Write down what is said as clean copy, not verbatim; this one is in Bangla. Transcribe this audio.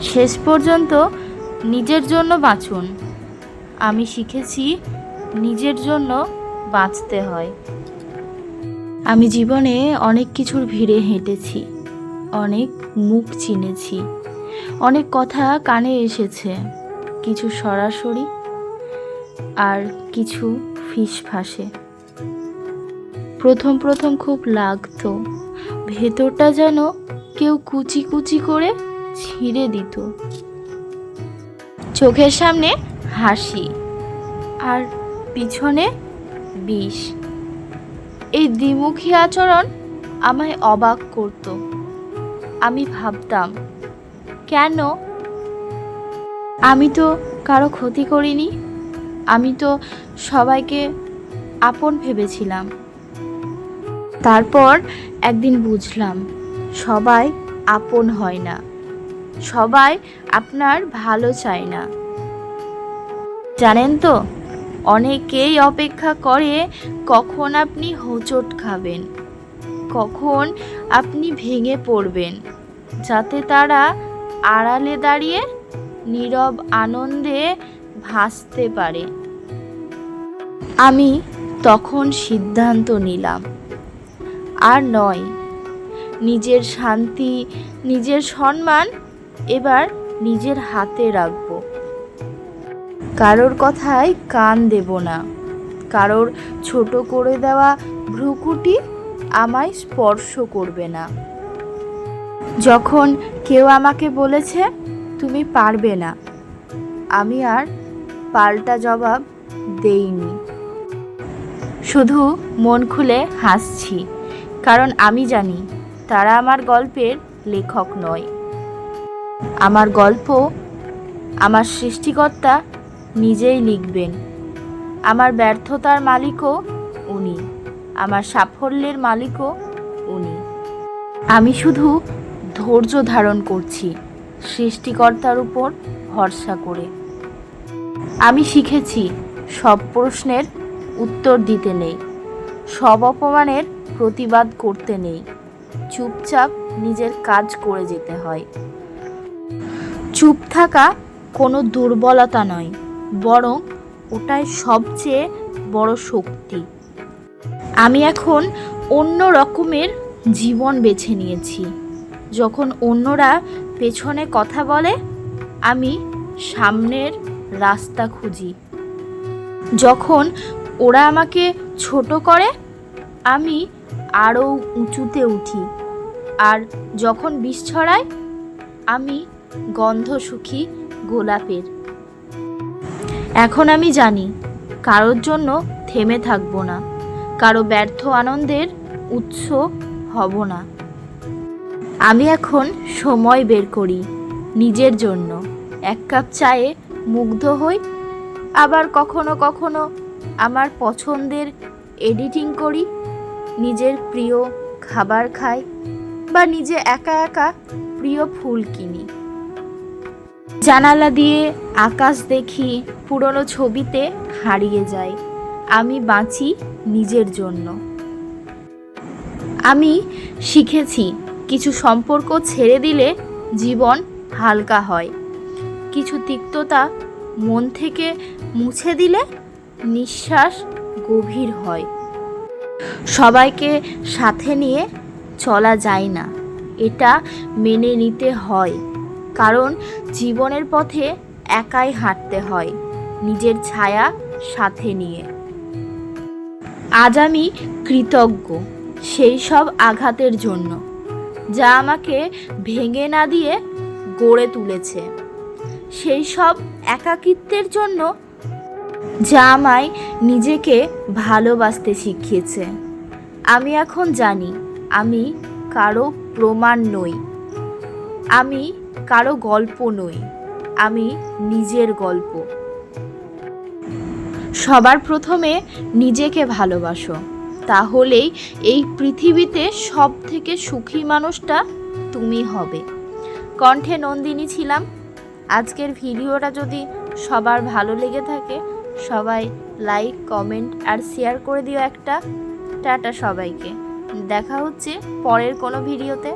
শেষ পর্যন্ত নিজের জন্য বাঁচুন। আমি শিখেছি নিজের জন্য বাঁচতে হয়। আমি জীবনে অনেক কিছুর ভিড়ে হেঁটেছি, অনেক মুখ চিনেছি, অনেক কথা কানে এসেছে, কিছু সরাসরি আর কিছু ফিসফাসে। প্রথম প্রথম খুব লাগতো, ভেতরটা যেন কেউ কুচি কুচি করে ছিঁড়ে দিত। চোখের সামনে হাসি আর পিছনে বিষ। এই দ্বিমুখী আচরণ আমায় অবাক করত। আমি ভাবতাম, কেন? আমি তো কারো ক্ষতি করিনি, আমি তো সবাইকে আপন ভেবেছিলাম। তারপর একদিন বুঝলাম, সবাই আপন হয় না, সবাই আপনার ভালো চায় না। জানেন তো, অনেকেই অপেক্ষা করে কখন আপনি হোঁচট খাবেন, কখন আপনি ভেঙে পড়বেন, যাতে তারা আড়ালে দাঁড়িয়ে নীরব আনন্দে ভাসতে পারে। আমি তখন সিদ্ধান্ত নিলাম, আর নয়। নিজের শান্তি, নিজের সম্মান এবার নিজের হাতে রাখব। কারোর কথায় কান দেব না, কারোর ছোট করে দেওয়া ভ্রুকুটি আমায় স্পর্শ করবে না। যখন কেউ আমাকে বলেছে তুমি পারবে না, আমি আর পাল্টা জবাব দেইনি। শুধু মন খুলে হাসছি, কারণ আমি জানি তারা আমার গল্পের লেখক নয়। আমার গল্প আমার সৃষ্টিকর্তা নিজেই লিখবেন। আমার ব্যর্থতার মালিকও উনি, আমার সাফল্যের মালিকও উনি। আমি শুধু ধৈর্য ধারণ করছি, সৃষ্টিকর্তার উপর ভরসা করে। আমি শিখেছি সব প্রশ্নের উত্তর দিতে নেই, সব অপমানের প্রতিবাদ করতে নেই। চুপচাপ নিজের কাজ করে যেতে হয়। চুপ থাকা কোনো দুর্বলতা নয়, বরং ওটাই সবচেয়ে বড় শক্তি। আমি এখন অন্য রকমের জীবন বেছে নিয়েছি। যখন অন্যরা পেছনে কথা বলে, আমি সামনের রাস্তা খুঁজি। যখন ওরা আমাকে ছোট করে, আমি আরও উঁচুতে উঠি। আর যখন বিষ ছড়ায়, আমি গন্ধ-সুখী গোলাপের। এখন আমি জানি, কারোর জন্য থেমে থাকবো না, কারো ব্যর্থ আনন্দের উৎস হব না। আমি এখন সময় বের করি নিজের জন্য। এক কাপ চায়ে মুগ্ধ হই, আবার কখনো কখনো আমার পছন্দের এডিটিং করি, নিজের প্রিয় খাবার খাই, বা নিজে একা একা প্রিয় ফুল কিনি। জানালা দিয়ে আকাশ দেখি, পুরনো ছবিতে হারিয়ে যাই। আমি বাঁচি নিজের জন্য। আমি শিখেছি কিছু সম্পর্ক ছেড়ে দিলে জীবন হালকা হয়, কিছু তিক্ততা মন থেকে মুছে দিলে নিঃশ্বাস গভীর হয়। সবাইকে সাথে নিয়ে চলা যায় না, এটা মেনে নিতে হয়, কারণ জীবনের পথে একাই হাঁটতে হয়, নিজের ছায়া সাথে নিয়ে। আজ আমি কৃতজ্ঞ সেই সব আঘাতের জন্য, যা আমাকে ভেঙে না দিয়ে গড়ে তুলেছে, সেই সব একাকিত্বের জন্য, যা আমায় নিজেকে ভালোবাসতে শিখিয়েছে। আমি এখন জানি, আমি কারো প্রমাণ নই, আমি কারো গল্প নই, আমি নিজের গল্প। সবার প্রথমে নিজেকে ভালোবাসো, তাহলেই এই পৃথিবীতে সব থেকে সুখী মানুষটা তুমি হবে। কণ্ঠে নন্দিনী ছিলাম। আজকের ভিডিওটা যদি সবার ভালো লেগে থাকে, সবাই লাইক, কমেন্ট আর শেয়ার করে দিও একটা। টাটা সবাইকে, দেখা হচ্ছে পরের কোনো ভিডিওতে।